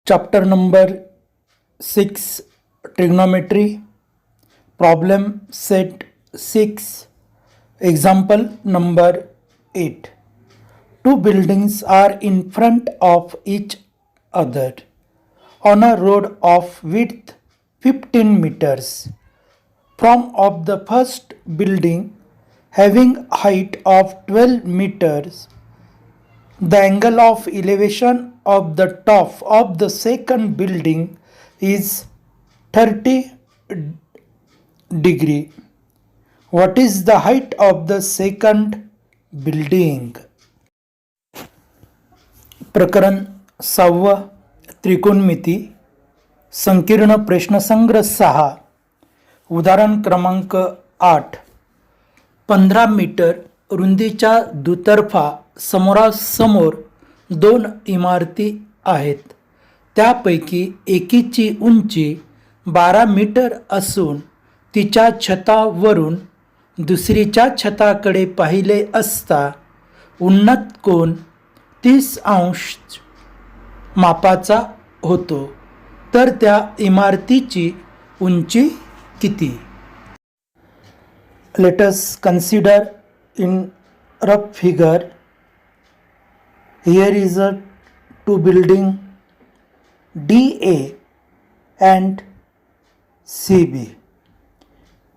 Chapter number 6 Trigonometry. Problem set 6. Example number 8. Two buildings are in front of each other on a road of width 15 meters. From of the first building having height of 12 meters, the angle of elevation of the top of the second building is 30 degree. What is the height of the second building? प्रकरण 6 त्रिकोणमिती संकीर्ण प्रश्नसंग्रह 6 उदाहरण क्रमांक 8. 15 metre रुंदीच्या दुतर्फा समोरासमोर दोन इमारती आहेत. त्यापैकी एकीची उंची 12 मीटर असून तिच्या छतावरून दुसरीच्या छताकडे पाहिले असता उन्नत कोन 30 अंश मापाचा होतो, तर त्या इमारतीची उंची किती? Let us consider in rough figure. Here is a two building DA and CB.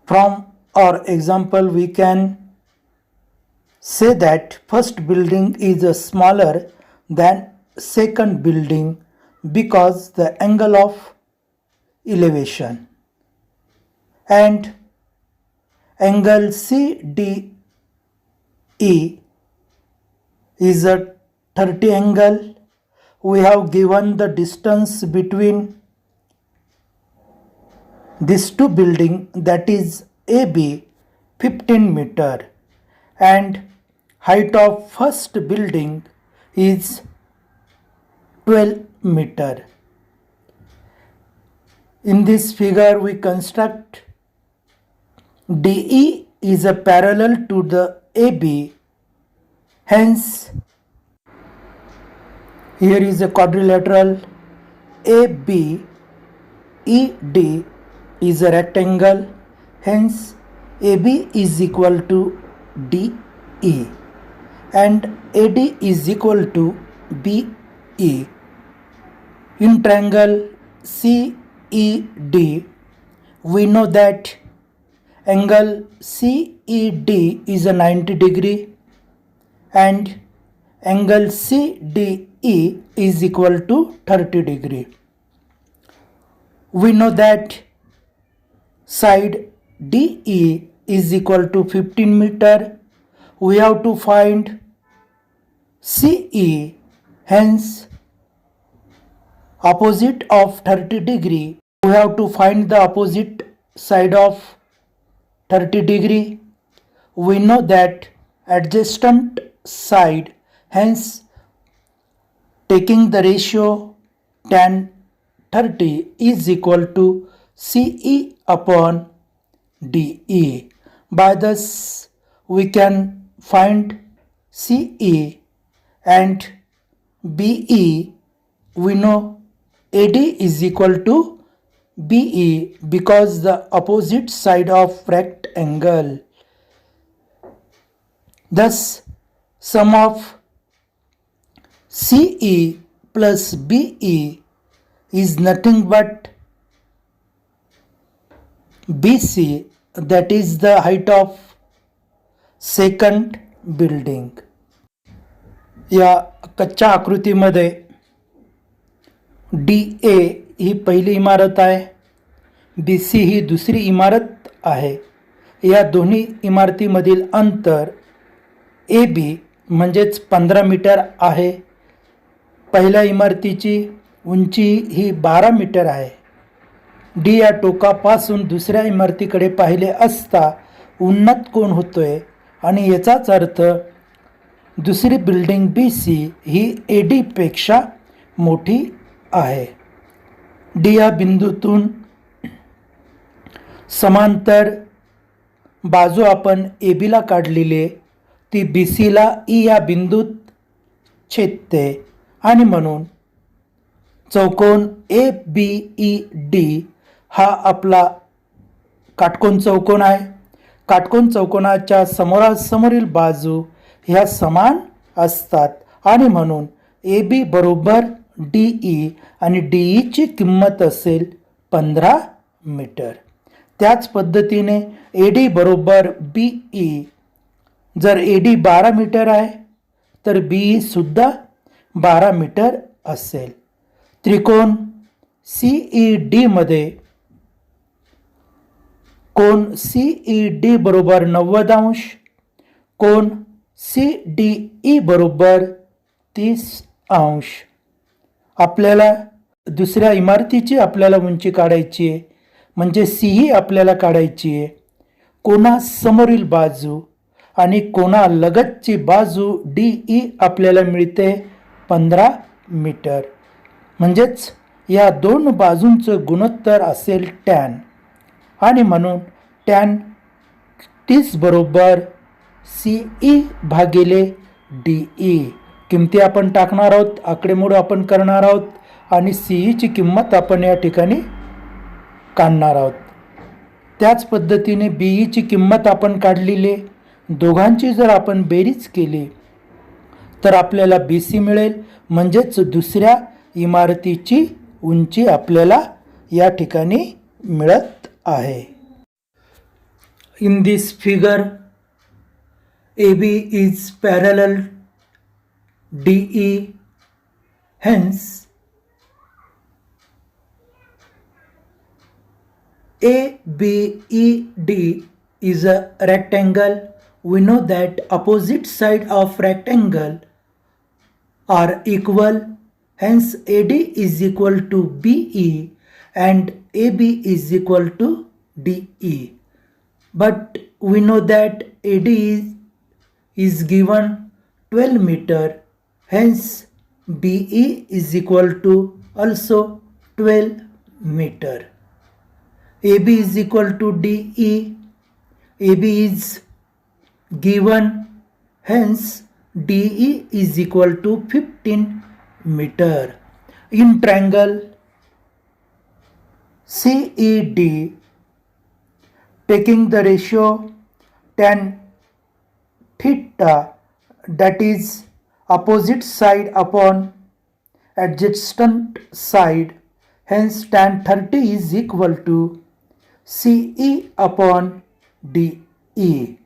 From our example we can say that first building is smaller than second building because the angle of elevation, and angle CDE is a 30 angle. We have given the distance between these two buildings, that is AB 15 meter, and height of first building is 12 meter. In this figure we construct DE is a parallel to the AB, hence here is a quadrilateral. ABED is a rectangle, hence AB is equal to DE and AD is equal to BE. In triangle CED we know that angle CED is a 90 degree and angle CDE is equal to 30 degree. We know that side DE is equal to 15 meter. We have to find CE, hence opposite of 30 degree. We have to find the opposite side of 30 degree. We know that adjacent side, hence taking the ratio tan 30 is equal to CE upon DE. By this we can find CE and BE. We know AD is equal to BE because the opposite side of rectangle. Thus sum of CE plus BE is nothing but BC, that is the height of second building. या कच्च्या आकृतीमध्ये DA ही पहिली इमारत आहे, BC ही दुसरी इमारत आहे. या दोन्ही इमारतीमधील अंतर AB म्हणजेच 15 मीटर आहे. पहिल्या इमारतीची उंची ही 12 मीटर आहे. डी या टोकापासून दुसऱ्या इमारतीकडे पाहिले असता उन्नत कोन होतोय आणि याचाच अर्थ दुसरी बिल्डिंग BC ही AD पेक्षा मोठी आहे. डी या बिंदूतून समांतर बाजू आपण AB ला काढलेली आहे, ती BC ला E या बिंदूत छेदते आणि म्हणून चौकोन ABED हा आपला काटकोन चौकोन आहे. काटकोन चौकोनाच्या समोरासमोरील बाजू ह्या समान असतात आणि म्हणून AB बरोबर DE आणि DE ची किंमत असेल 15 मीटर. त्याच पद्धतीने AD बरोबर BE. जर AD 12 मीटर आहे तर BE सुद्धा 12 मीटर असेल. त्रिकोण CED मध्ये कोण CED बरोबर 90 अंश, कोण CDE बरोबर 30 अंश. आपल्याला दुसऱ्या इमारतीची आपल्याला उंची काढायची आहे, म्हणजे CE आपल्याला काढायची आहे. कोणासमोरील बाजू आणि कोणालगतची बाजू DE आपल्याला मिळते 15 मीटर. म्हणजेच या दोन बाजूंचं गुणोत्तर असेल टॅन आणि म्हणून टॅन 30 बरोबर CE भागिले DE. किमती आपण टाकणार आहोत, आकडेमोड आपण करणार आहोत आणि CE ची किंमत आपण या ठिकाणी काढणार आहोत. त्याच पद्धतीने BE ची किंमत आपण काढलेली. दोघांची जर आपण बेरीज केली तर आपल्याला BC मिळेल, म्हणजेच दुसऱ्या इमारतीची उंची आपल्याला या ठिकाणी मिळत आहे. In this figure AB is parallel DE, hence ABED is a rectangle. We know that opposite side of rectangle are equal, hence AD is equal to BE and AB is equal to DE. But we know that AD is given 12 meter, hence BE is equal to also 12 meter. AB is equal to DE. AB is given, hence DE is equal to 15 meter. In triangle CED, taking the ratio tan theta, that is opposite side upon adjacent side, hence tan 30 is equal to CE upon DE.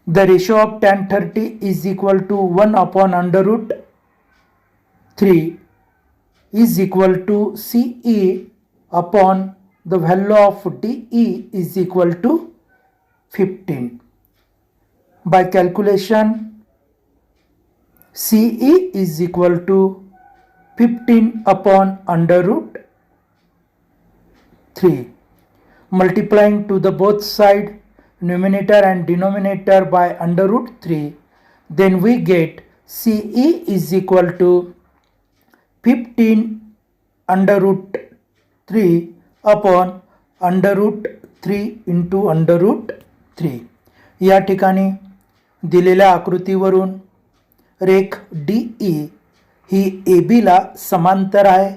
The ratio of tan 30 is equal to 1 upon under root 3 is equal to CE upon the value of DE is equal to 15. By calculation, CE is equal to 15 upon under root 3. Multiplying to the both side, numerator and denominator by under root 3, then we get CE is equal to 15 under root 3 upon under root 3 into under root 3. या ठिकाणी दिलेल्या आकृतीवरून रेख DE ही ABला समांतर आहे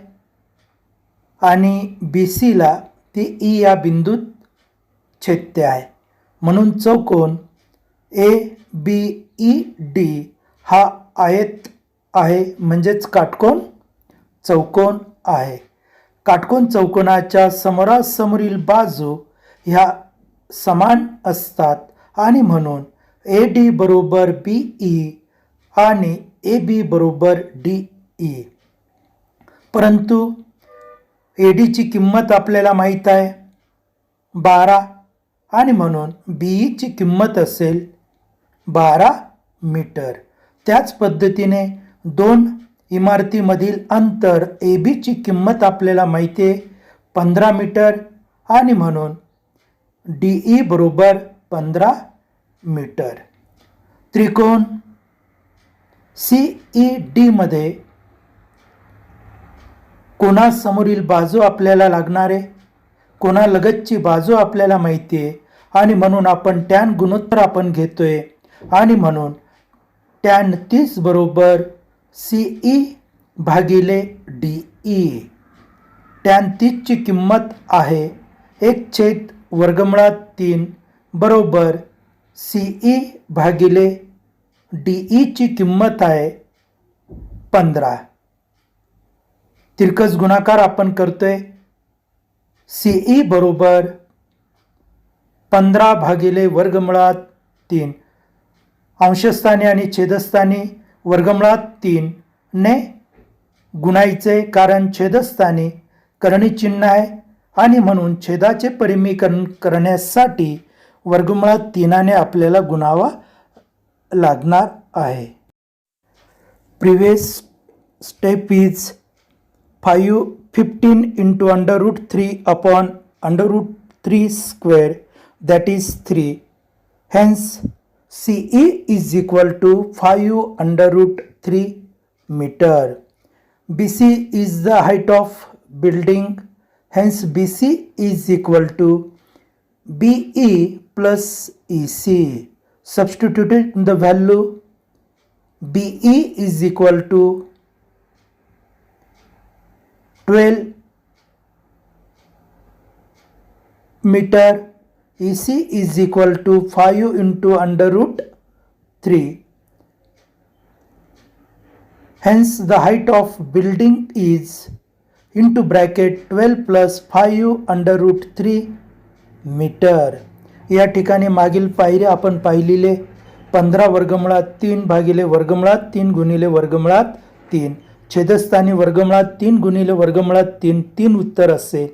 आणि BCला ती E या बिंदूत छेदते आहे. म्हणून चौकोन ABED हा आयत आहे, म्हणजेच काटकोन चौकोन आहे. काटकोन चौकोनाच्या समोरासमोरील बाजू ह्या समान असतात आणि म्हणून AD बरोबर BE आणि AB बरोबर DE. परंतु AD ची किंमत आपल्याला माहीत आहे 12 आणि म्हणून BE ची किंमत असेल 12 मीटर. त्याच पद्धतीने दोन इमारतीमधील अंतर AB ची किंमत आपल्याला माहिती आहे 15 मीटर आणि म्हणून DE बरोबर 15 मीटर. त्रिकोण CED मध्ये कोणासमोरील बाजू आपल्याला लागणार आहे, कोणालगतची बाजू आपल्याला माहिती आहे आणि म्हणून आपण टॅन गुणोत्तर आपण घेतोय आणि म्हणून टॅन 30 बरोबर CE भागिले DE. ई. टॅन 30 ची किंमत आहे 1/3 बरोबर CE भागिले DE ची किंमत आहे 15. तिरकस गुणाकार आपण करतोय. CE बरोबर 15 भागिले वर्गमुळात 3. अंशस्थानी आणि छेदस्थानी वर्गमुळात 3 ने गुणायचे, कारण छेदस्थानी करणी चिन्ह आहे आणि म्हणून छेदाचे परिमीकरण करण्यासाठी वर्गमुळात 3 आपल्याला गुणावा लागणार आहे. Previous step is 15 into √3 upon √3 square, that is 3. Hence CE is equal to 5 √3 meter. BC is the height of building. Hence BC is equal to BE plus EC. Substituting the value, BE is equal to 12 meter, EC is equal to 5 into √3. Hence the height of building is into bracket 12 plus 5 √3 meter. या ठिकाणी मागील पायरी आपण पाहिलेले 15 वर्गमुळात 3 भागिले वर्गमुळात 3 गुणिले वर्गमुळात 3, छेदस्थानी वर्गमुळात 3 गुणिले वर्गमुळात 3, 3 उत्तर असेल.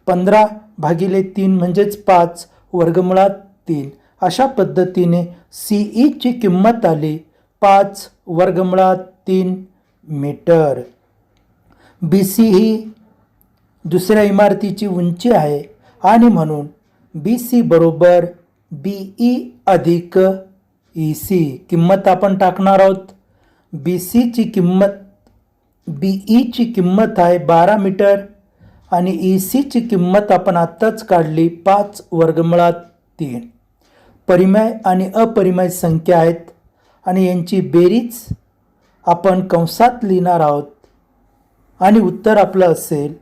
15 भागिले 3 म्हणजेच 5 वर्गमुळात 3. अशा पद्धतीने CE ची किंमत आली 5 वर्गमुळात 3 मीटर. BC ही दुसऱ्या इमारतीची उंची आहे आणि म्हणून BC बरोबर BE अधिक EC. किंमत आपण टाकणार आहोत. BE ची किंमत आहे 12 मीटर आणि EC ची किंमत आपण आत्ताच काढली 5 वर्गमुळात 3. परिमेय आणि अपरिमेय संख्या आहेत आणि यांची बेरीज आपण कंसात लिहिणार आहोत आणि उत्तर आपलं असेल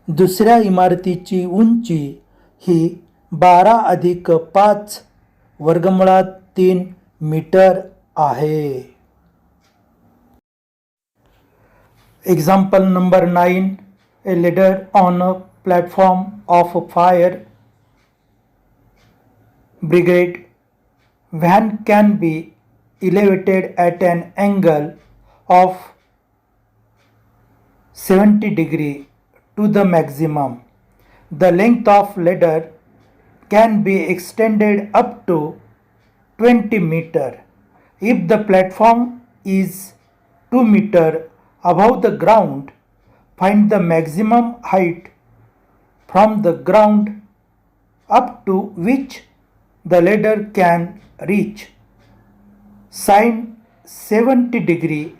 दुसऱ्या इमारतीची उंची ही 12 अधिक 5 वर्गमुळात 3 मीटर आहे. Example number 9. A ladder on a platform of a fire brigade van can be elevated at an angle of 70 degree to the maximum. The length of ladder can be extended up to 20 meter. If the platform is 2 meter above the ground, find the maximum height from the ground up to which the ladder can reach. Sin 70 degree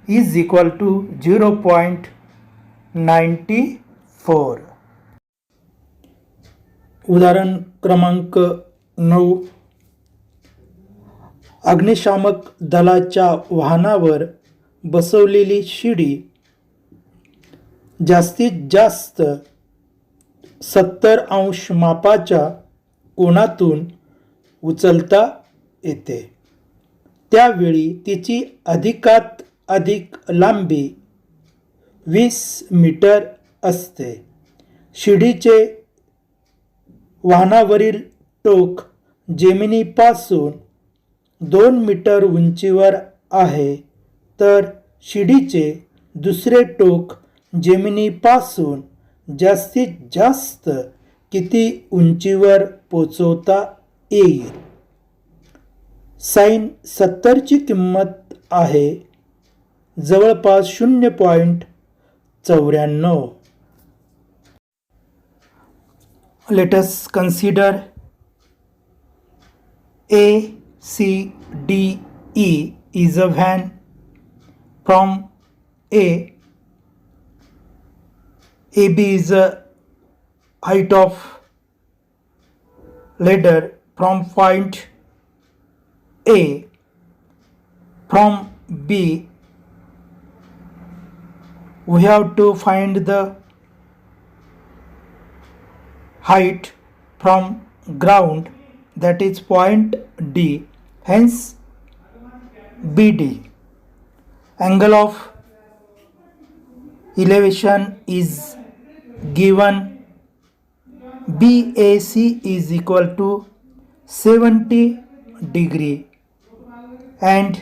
is equal to 0.94. उदाहरण क्रमांक 9. अग्निशामक दलाच्या वाहनावर बसवलेली शिडी जास्तीत जास्त 70 अंश मापाच्या कोनातून उचलता येते. त्यावेळी तिची अधिकात अधिक लांबी 20 मीटर असते. शिडीचे वाहनावरील टोक जमिनीपासून 2 मीटर उंचीवर आहे, तर शिडीचे दुसरे टोक जमिनीपासून जास्तीत जास्त किती उंचीवर पोचवता येईल. साइन 70 ची किंमत आहे जवळपास 0.94. Let us consider ACDE is a van from A. AB is a height of ladder from point A. From B, we have to find the height from ground, that is point D, hence BD. Angle of elevation is given, BAC is equal to 70 degree, and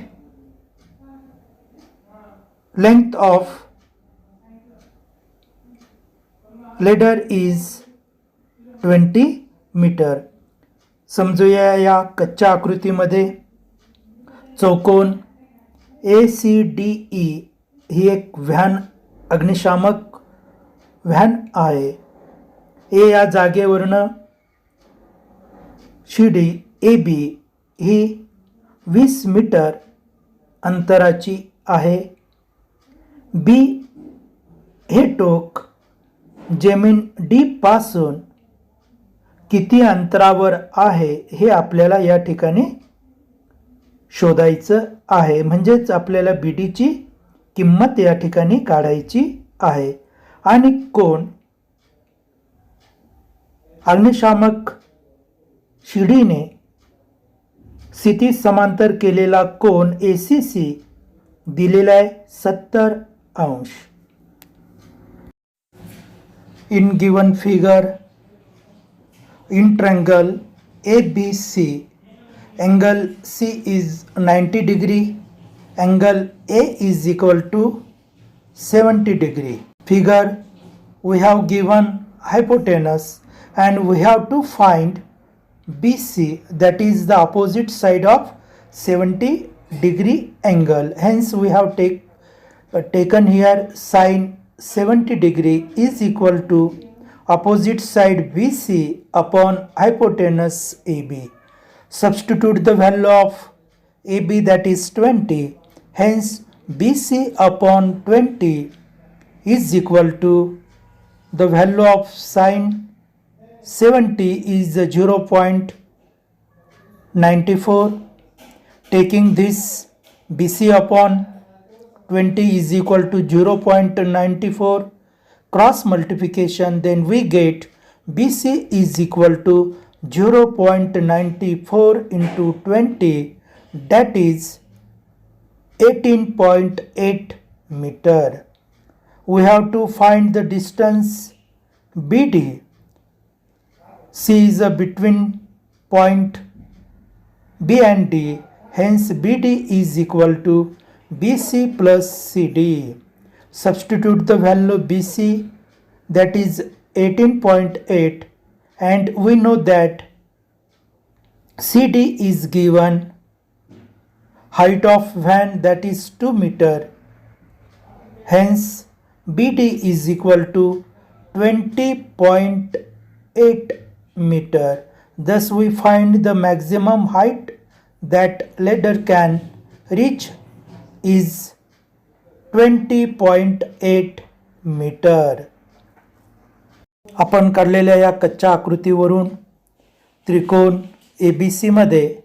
length of ladder is 20 metre. समजूया या कच्च्या आकृतीमध्ये चौकोन ACDE ही एक van, अग्निशामक van आहे. ए या जागेवरनं शिडी AB ही 20 मीटर अंतराची आहे. B हे टोक जमीन D पासून किती अंतरावर आहे हे आपल्याला या ठिकाणी शोधायचं आहे. म्हणजेच आपल्याला BDची किंमत या ठिकाणी काढायची आहे. आणि कोन अग्निशामक शिडीने स्थिती समांतर केलेला कोन ACC दिलेला आहे 70 अंश. In given figure, in triangle ABC, angle C is 90 degree, angle A is equal to 70 degree. Figure, we have given hypotenuse and we have to find BC, that is the opposite side of 70 degree angle. Hence we have taken here sin 70 degree is equal to opposite side BC upon hypotenuse AB. Substitute the value of AB, that is 20. Hence BC upon 20 is equal to the value of sin 70 is 0.94. Taking this BC upon 20 is equal to 0.94. Cross multiplication, then we get BC is equal to 0.94 into 20, that is 18.8 meter. We have to find the distance BD. C is between point B and D, hence BD is equal to BC plus CD. Substitute the value BC, that is 18.8, and we know that CD is given height of van, that is 2 meter. Hence BD is equal to 20.8 meter. Thus we find the maximum height that ladder can reach is 20.8 metre. आपण काढलेल्या या कच्च्या आकृतीवरून त्रिकोण ABC मध्ये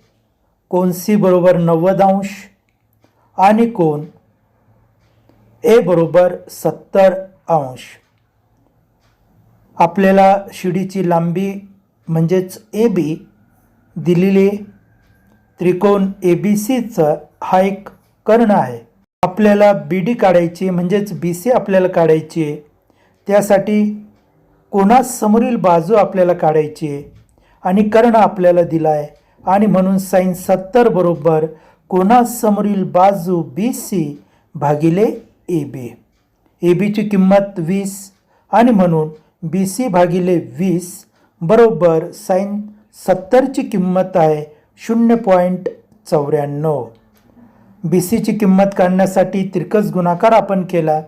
कोन C बरोबर 90 अंश आणि कोन A बरोबर 70 अंश. आपल्याला शिडीची लांबी म्हणजेच AB दिलेली. त्रिकोण ABCचा हा एक कर्ण आहे. आपल्याला BD काढायची म्हणजेच BC आपल्याला काढायची आहे. त्यासाठी कोनासमोरील बाजू आपल्याला काढायची आहे आणि कर्ण आपल्याला दिला आहे, आणि म्हणून sin 70 बरोबर कोनासमोरील बाजू BC भागिले AB. ABची किंमत 20 आणि म्हणून BC भागिले 20 बरोबर sin 70ची किंमत आहे 0.94. BCची किंमत काढण्यासाठी तिरकस गुणाकार आपण केला.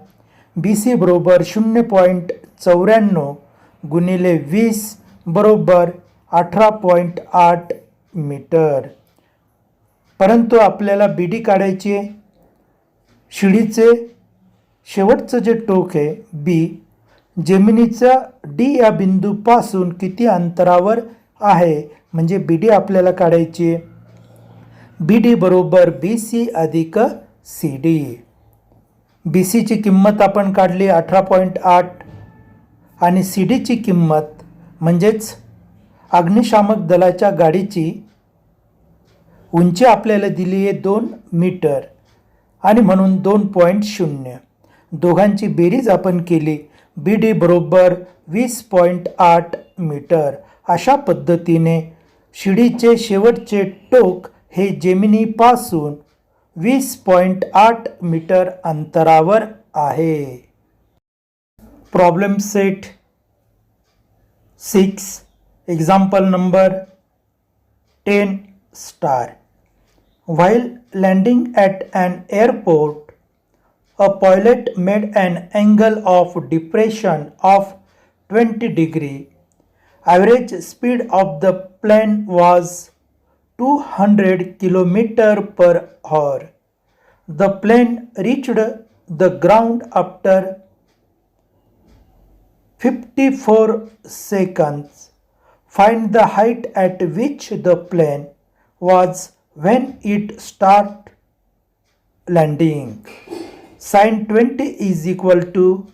BC बरोबर 0.94 गुणिले 20 बरोबर 18.8 मीटर. परंतु आपल्याला BD काढायची आहे. शिडीचे शेवटचं जे टोक आहे B, जमिनीचा D या बिंदूपासून किती अंतरावर आहे, म्हणजे BD आपल्याला काढायची आहे. BD बरोबर BC अधिक CD. बी सीची किंमत आपण काढली 18.8 आणि सी डीची किंमत म्हणजेच अग्निशामक दलाच्या गाडीची उंची आपल्याला दिली आहे 2 मीटर आणि म्हणून 2.0. दोघांची बेरीज आपण केली. बी डी बरोबर 20.8 मीटर. अशा पद्धतीने शिडीचे शेवटचे टोक हे जेमिनीपासून 20.8 मीटर अंतरावर आहे. Problem set 6 example number 10 star. While landing at an airport, a pilot made an angle of depression of 20 degree. Average speed of the plane was 200 km per hour. The plane reached the ground after 54 seconds. Find the height at which the plane was when it start landing. Sin 20 is equal to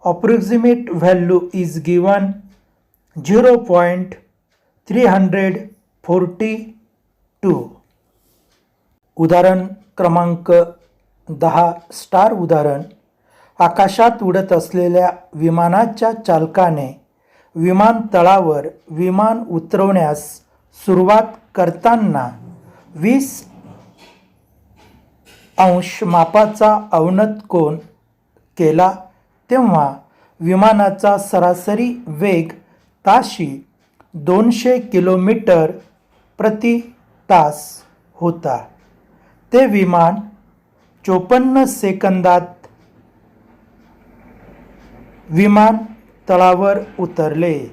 approximate value is given 0.342. उदाहरण क्रमांक 10 star उदाहरण. आकाशात उडत असलेल्या विमानाच्या चालकाने विमानतळावर विमान उतरवण्यास सुरुवात करताना 20° मापाचा अवनत कोन केला तेव्हा विमानाचा सरासरी वेग ताशी 200 किलोमीटर प्रति तास होता. ते विमान 54 सेकंदात विमानतळावर उतरले.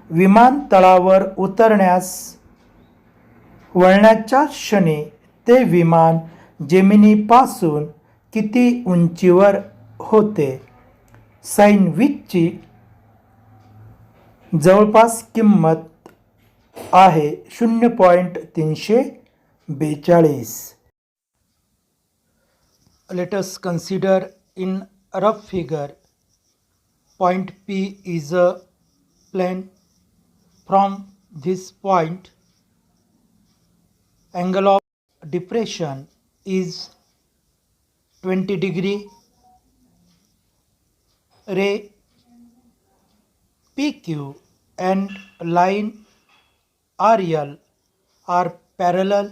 विमानतळावर उतरण्यास वळण्याच्या क्षणी ते विमान जमिनीपासून किती उंचीवर होते? साइन 20ची जवळपास किंमत आहे 0.342. Let us consider in rough figure. Point P is a plane. From this point, angle of depression is 20 degree. Ray PQ and line RL are parallel.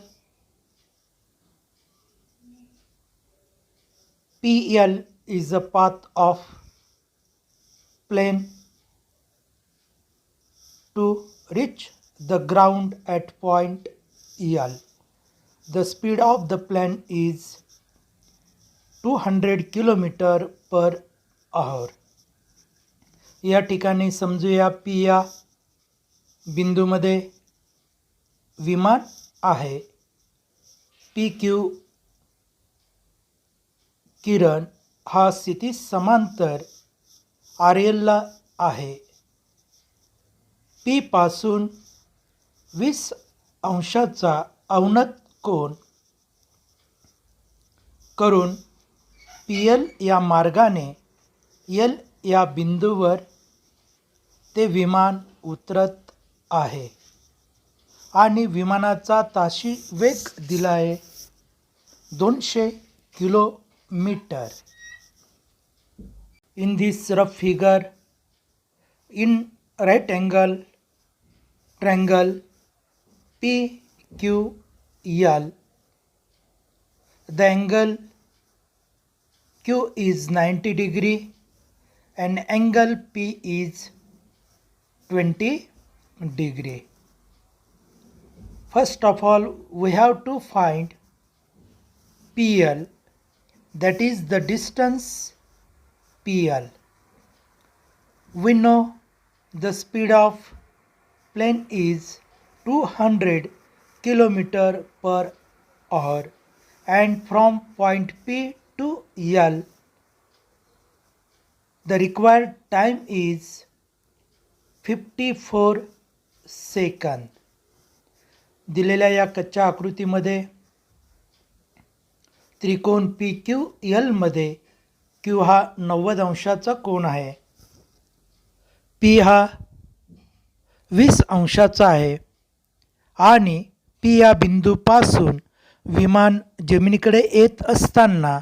PL is a path of plane to reach the ground at point EL. The speed of the plane is 200 km/h. या ठिकाणी समजूया P या बिंदूमध्ये विमान आहे. PQ किरण हा स्थिती समांतर RL ला आहे. P पासून 20° अवनत कोन करून PL या मार्गाने L या बिंदूवर ते विमान उतरत आहे आणि विमानाचा ताशी वेग दिला आहे 200 kilometre. In this rough figure, in right angle triangle PQL, the angle Q is 90 degree and angle P is 20 degree. First of all, we have to find PL, that is the distance PL. We know the speed of plane is 200 km/h and from point P to L the required time is 54 seconds. दिलेल्या या कच्च्या आकृतीमध्ये त्रिकोण PQL मध्ये Q हा 90 अंशाचा कोन आहे. P हा 20 अंशाचा आहे आणि P या बिंदूपासून विमान जमिनीकडे येत असताना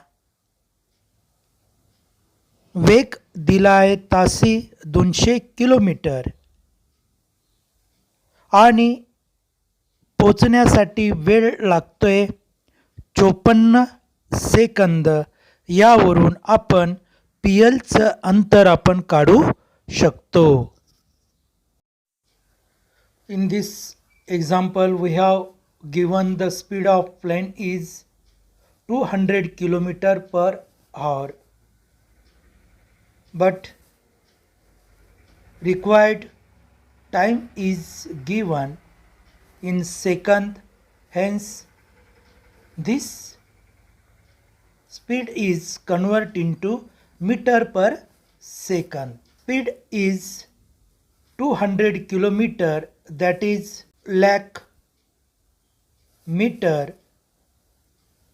वेग दिला आहे तासी 200 किलोमीटर आणि पोचण्यासाठी वेळ लागतोय 54 सेकंद. यावरून आपण PLचं अंतर आपण काढू शकतो. In this example we have given the speed of plane is 200 km per hour, but required time is given in second, hence this speed is converted into meter per second. Speed is 200 kilometer, that is lakh meter.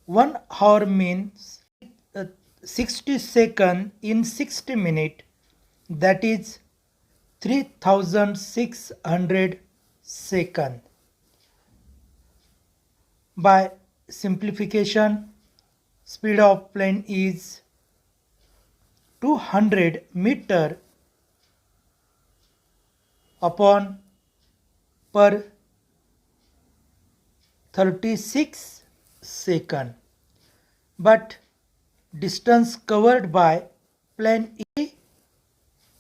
1 hour means 60 second in 60 minute, that is 3600 second. By simplification, speed of plane is 200 meter upon per 36 second, but distance covered by plane is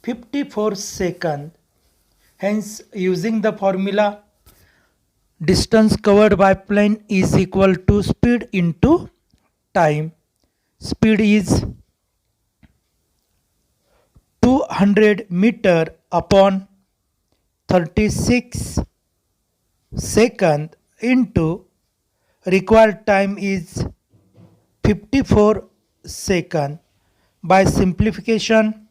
54 second. Hence, using the formula, distance covered by plane is equal to speed into time. Speed is 200 meter upon 36 second into required time is 54 second. By simplification,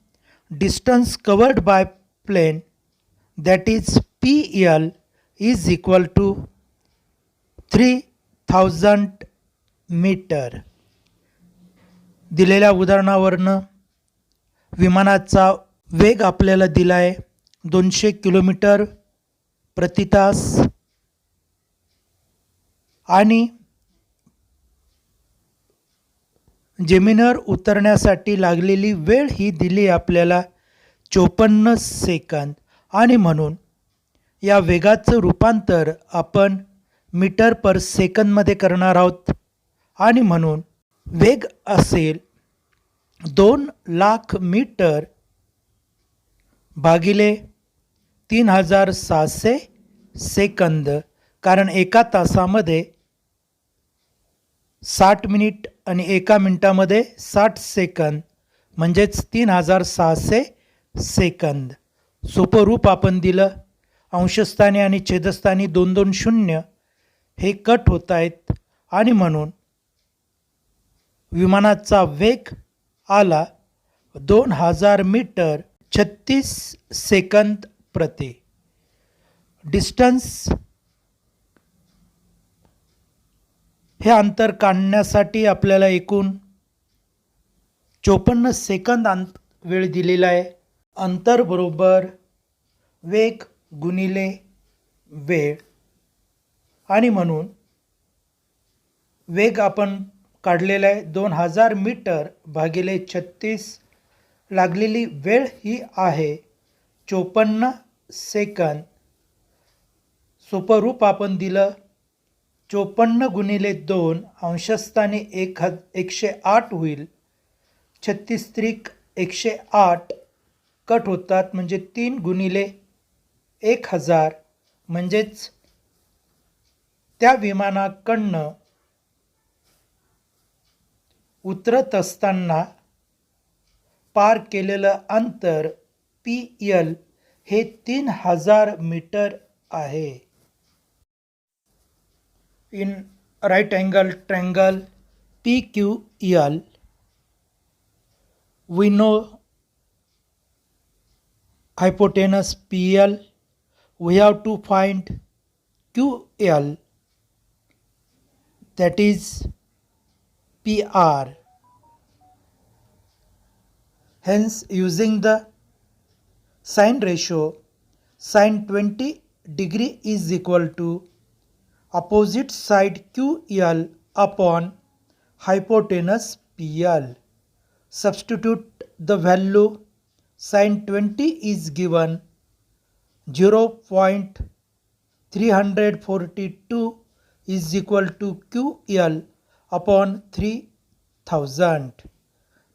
distance covered by plane, that is PL, is equal to 3000 metre. दिलेल्या उदाहरणावरनं विमानाचा वेग आपल्याला दिला आहे 200 kilometre प्रति तास आणि जमिनीवर उतरण्यासाठी लागलेली वेळ ही दिली आपल्याला 54 सेकंद. आणि म्हणून या वेगाचं रूपांतर आपण मीटर पर सेकंदमध्ये करणार आहोत. आणि म्हणून वेग असेल 2 लाख मीटर भागिले 3600 सेकंद, कारण एका तासामध्ये 60 मिनिट आणि एका मिनिटामध्ये 60 सेकंद, म्हणजेच 3600 सेकंद. सोपं रूप आपण दिलं. अंशस्थानी आणि छेदस्थानी 2-2 शून्य हे कट होत आहेत आणि म्हणून विमानाचा वेग आला 2000 मीटर 36 सेकंद प्रति. डिस्टन्स हे अंतर काढण्यासाठी आपल्याला एकूण 54 सेकंद वेळ दिलेला आहे. अंतर बरोबर वेग गुणिले वेळ, आणि म्हणून वेग आपण काढलेला आहे 2000 मीटर भागिले 36. लागलेली वेळ ही आहे 54 सेकंद. सोपं रूप आपण दिलं 54 गुणिले 2 अंशस्थानी 108 होईल. 36 त्रिक 108 कट होतात, म्हणजे 3 गुणिले 1000, म्हणजेच त्या विमानाकडनं उतरत असताना पार केलेलं अंतर PL हे 3000 मीटर आहे. In right angle triangle PQL, we know hypotenuse PL. We have to find QL, that is PR. Hence, using the sine ratio, sine 20 degree is equal to opposite side QL upon hypotenuse PL. Substitute the value. Sine 20 is given 0.342 is equal to QL upon 3000.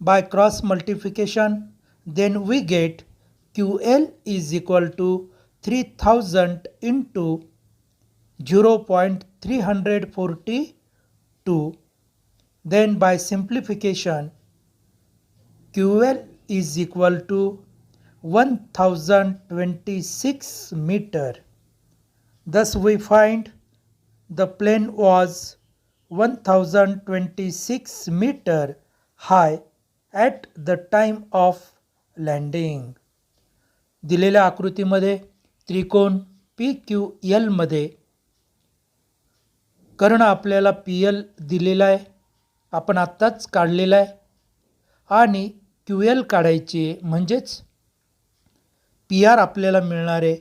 By cross multiplication, then we get QL is equal to 3000 into 0.342. Then by simplification, QL is equal to 1026 meter. Thus we find the plane was 1026 meter high at the time of landing. दिलेल्या आकृतीमध्ये त्रिकोण PQL मध्ये कर्ण आपल्याला PL दिलेला आहे, आपण आत्ताच काढलेला आहे, आणि QL काढायची म्हणजेच PR आपल्याला मिळणार आहे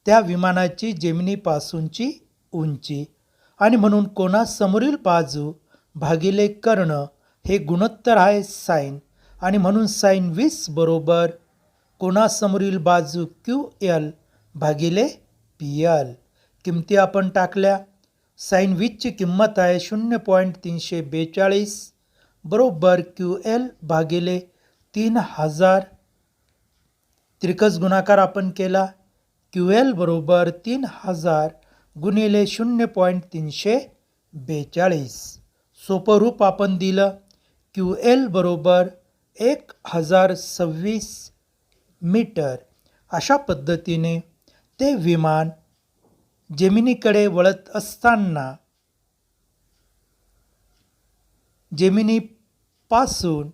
त्या विमानाची जेमिनीपासूनची उंची, आणि म्हणून कोणासमोरील बाजू भागिले कर्ण हे गुणोत्तर आहे साइन, आणि म्हणून साइन 20 बरोबर कोणासमोरील बाजू QL भागिले PL. किमती आपण टाकल्या. साइन 20ची किंमत आहे 0.342 बरोबर QL भागिले 3000. त्रिकस गुणाकार आपण केला. QL बरोबर 3000 गुणिले 0.342. सोपं रूप आपण दिलं. QL बरोबर 1026 मीटर. अशा पद्धतीने ते विमान जेमिनीकडे वळत असताना जेमिनीपासून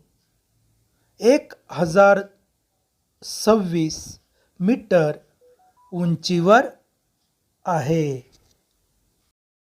1026 मीटर उंचीवर आहे.